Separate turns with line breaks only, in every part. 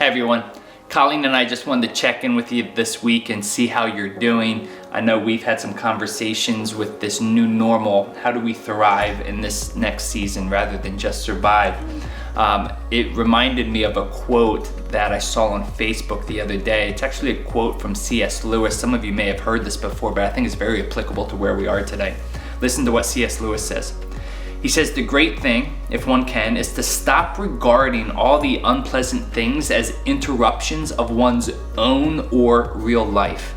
Hey everyone, Colleen and I just wanted to check in with you this week and see how you're doing. I know we've had some conversations with this new normal. How do we thrive in this next season rather than just survive? It reminded me of a quote that I saw on Facebook the other day. It's actually a quote from C.S. Lewis. Some of you may have heard this before, but I think it's very applicable to where we are today. Listen to what C.S. Lewis says. He says, "The great thing, if one can, is to stop regarding all the unpleasant things as interruptions of one's own or real life.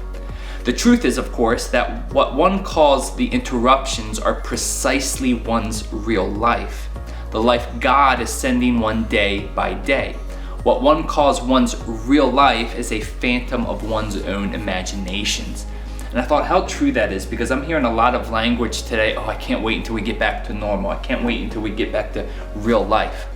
The truth is, of course, that what one calls the interruptions are precisely one's real life, the life God is sending one day by day. What one calls one's real life is a phantom of one's own imaginations." And I thought how true that is, because I'm hearing a lot of language today. Oh, I can't wait until we get back to normal. I can't wait until we get back to real life.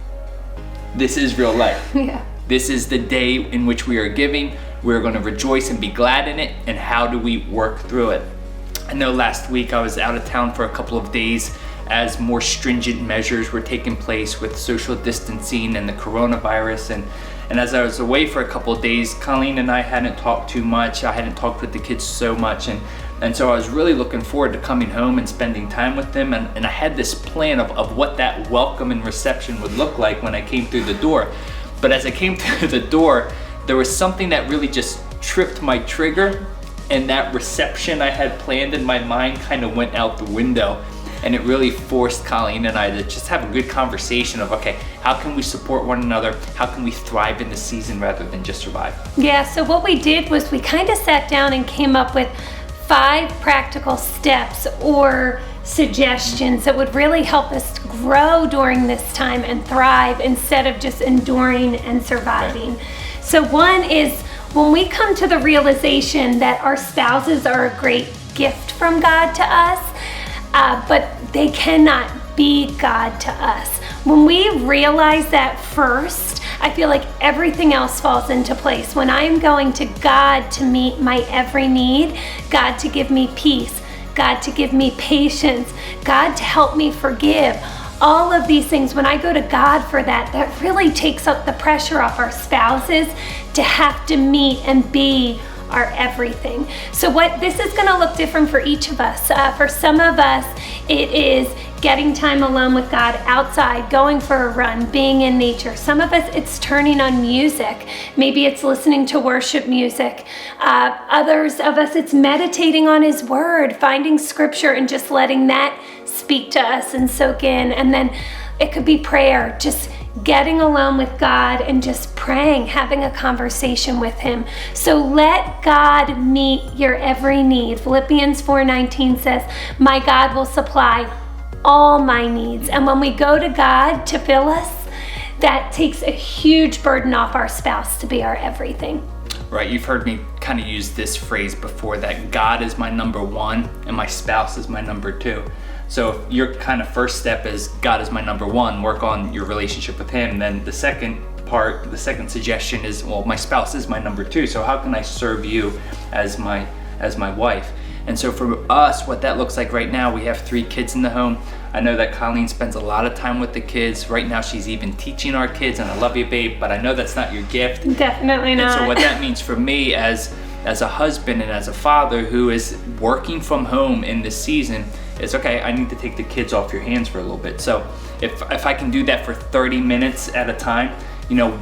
This is real life.
Yeah.
This is the day in which we are giving. We're going to rejoice and be glad in it. And how do we work through it? I know last week I was out of town for a couple of days as more stringent measures were taking place with social distancing and the coronavirus. And as I was away for a couple of days, Colleen and I hadn't talked too much. I hadn't talked with the kids so much. And so I was really looking forward to coming home and spending time with them. And I had this plan of what that welcome and reception would look like when I came through the door. But as I came through the door, there was something that really just tripped my trigger. And that reception I had planned in my mind kind of went out the window. And it really forced Colleen and I to just have a good conversation of, okay, how can we support one another? How can we thrive in the season rather than just survive?
Yeah, so what we did was we kind of sat down and came up with 5 practical steps or suggestions that would really help us grow during this time and thrive instead of just enduring and surviving. Okay. So one is when we come to the realization that our spouses are a great gift from God to us, but they cannot be God to us. When we realize that first, I feel like everything else falls into place. When I'm going to God to meet my every need, God to give me peace, God to give me patience, God to help me forgive, all of these things, when I go to God for that, that really takes up the pressure off our spouses to have to meet and be our everything. So this is going to look different for each of us. For some of us, it is getting time alone with God outside, going for a run, being in nature. Some of us, it's turning on music. Maybe it's listening to worship music. Others of us, it's meditating on His Word, finding scripture and just letting that speak to us and soak in. And then it could be prayer, just getting alone with God and just praying, having a conversation with Him. So let God meet your every need. Philippians 4:19 says, "My God will supply all my needs." And when we go to God to fill us, that takes a huge burden off our spouse to be our everything.
Right, you've heard me kind of use this phrase before, that God is my number one and my spouse is my number two. So if your kind of first step is God is my number one, work on your relationship with Him. Then the second suggestion is, well, my spouse is my number two. So how can I serve you as my wife? And so for us, what that looks like right now, we have 3 kids in the home. I know that Colleen spends a lot of time with the kids. Right now she's even teaching our kids, and I love you, babe, but I know that's not your gift.
Definitely not.
And so what that means for me as a husband and as a father who is working from home in this season is, okay, I need to take the kids off your hands for a little bit. So if I can do that for 30 minutes at a time,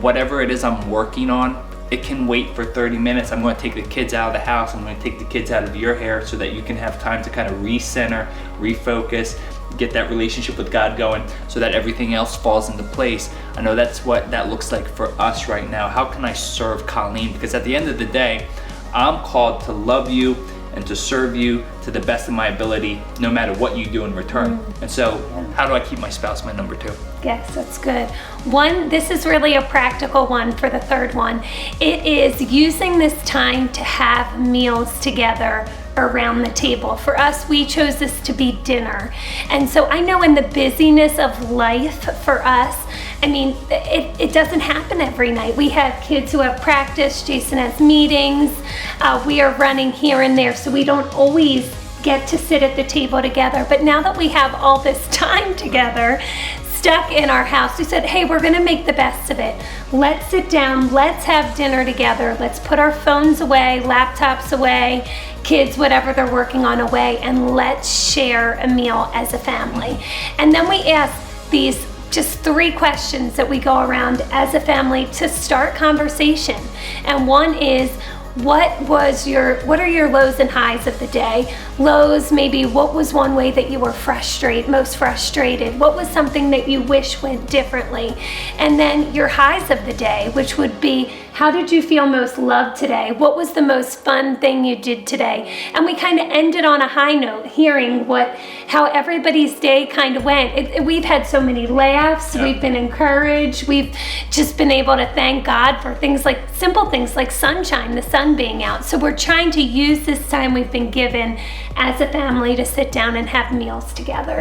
whatever it is I'm working on, it can wait for 30 minutes. I'm going to take the kids out of the house. I'm going to take the kids out of your hair so that you can have time to kind of recenter, refocus, get that relationship with God going so that everything else falls into place. I know that's what that looks like for us right now. How can I serve Colleen? Because at the end of the day, I'm called to love you and to serve you to the best of my ability, no matter what you do in return. And so how do I keep my spouse my number two?
Yes, that's good. This is really a practical one for the third one. It is using this time to have meals together around the table. For us, we chose this to be dinner. And so I know in the busyness of life for us, it doesn't happen every night. We have kids who have practice, Jason has meetings, we are running here and there, so we don't always get to sit at the table together. But now that we have all this time together, stuck in our house. We said, hey, we're gonna make the best of it. Let's sit down, let's have dinner together, let's put our phones away, laptops away, kids, whatever they're working on away, and let's share a meal as a family. And then we ask these just 3 questions that we go around as a family to start conversation. And one is, what are your lows and highs of the day? Lows, maybe what was one way that you were most frustrated? What was something that you wish went differently? And then your highs of the day, which would be, how did you feel most loved today? What was the most fun thing you did today? And we kind of ended on a high note, hearing how everybody's day kind of went. We've had so many laughs, we've been encouraged, we've just been able to thank God for simple things like sunshine, the sun being out. So we're trying to use this time we've been given as a family to sit down and have meals together.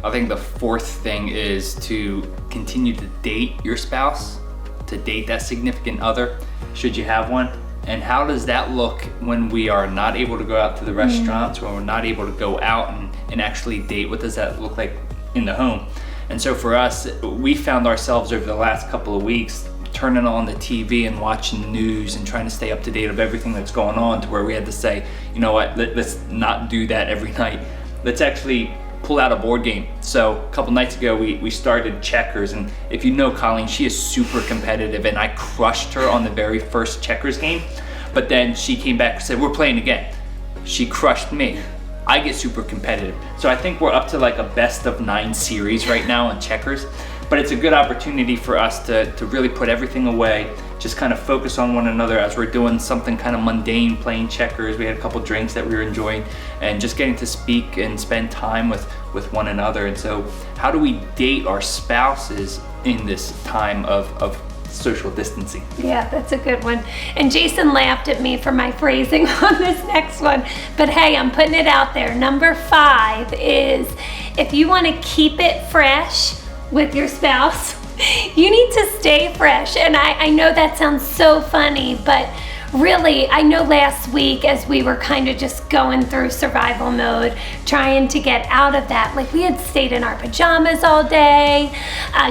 I think the 4th thing is to continue to date your spouse, to date that significant other, should you have one. And how does that look when we are not able to go out to the restaurants, when we're not able to go out and actually date? What does that look like in the home? And so for us, we found ourselves over the last couple of weeks turning on the TV and watching the news and trying to stay up to date of everything that's going on, to where we had to say, you know what, let's not do that every night. Let's actually pull out a board game. So a couple nights ago, we started checkers, and if you know Colleen, she is super competitive, and I crushed her on the very first checkers game. But then she came back and said, we're playing again. She crushed me. I get super competitive. So I think we're up to like a best of 9 series right now on checkers. But it's a good opportunity for us to really put everything away, just kind of focus on one another as we're doing something kind of mundane, playing checkers. We had a couple drinks that we were enjoying, and just getting to speak and spend time with one another. And so how do we date our spouses in this time of social distancing?
Yeah, that's a good one. And Jason laughed at me for my phrasing on this next one, but hey, I'm putting it out there. Number 5 is, if you want to keep it fresh with your spouse, you need to stay fresh. And I know that sounds so funny, but really, I know last week, as we were kind of just going through survival mode, trying to get out of that, like we had stayed in our pajamas all day,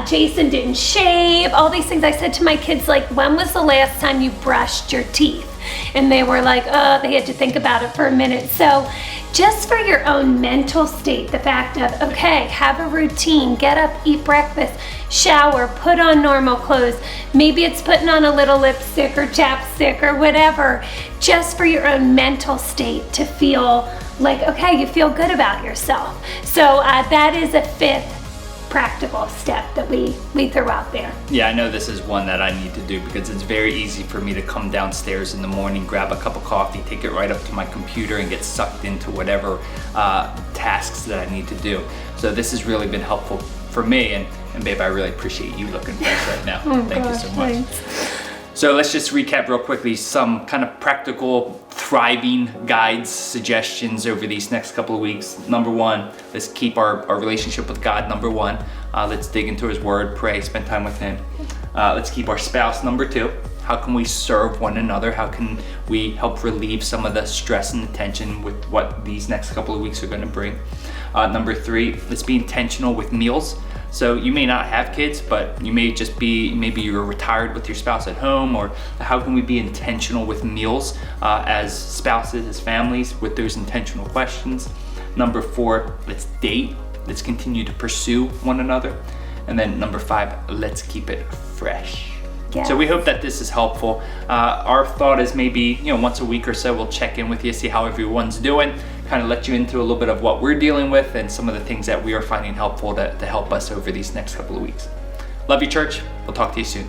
Jason didn't shave, all these things. I said to my kids, like, when was the last time you brushed your teeth? And they were like, oh, they had to think about it for a minute. So just for your own mental state, the fact of, okay, have a routine, get up, eat breakfast, shower, put on normal clothes. Maybe it's putting on a little lipstick or chapstick or whatever, just for your own mental state to feel like, okay, you feel good about yourself. So that is a 5th practical step that we throw out there.
Yeah, I know this is one that I need to do, because it's very easy for me to come downstairs in the morning, grab a cup of coffee, take it right up to my computer, and get sucked into whatever tasks that I need to do. So this has really been helpful for me, and babe, I really appreciate you looking fresh right now. Thank you so much.
Thanks.
So let's just recap real quickly some kind of practical thriving guides, suggestions over these next couple of weeks. Number 1, let's keep our relationship with God. Number 1, let's dig into His Word, pray, spend time with Him. Let's keep our spouse. Number 2, how can we serve one another? How can we help relieve some of the stress and the tension with what these next couple of weeks are going to bring? Number 3, let's be intentional with meals. So you may not have kids, but you may just be, maybe you're retired with your spouse at home, or how can we be intentional with meals as spouses, as families, with those intentional questions? Number 4, let's date. Let's continue to pursue one another. And then number 5, let's keep it fresh.
Yes.
So we hope that this is helpful. Our thought is maybe, once a week or so, we'll check in with you, see how everyone's doing, kind of let you into a little bit of what we're dealing with and some of the things that we are finding helpful to help us over these next couple of weeks. Love you, church. We'll talk to you soon.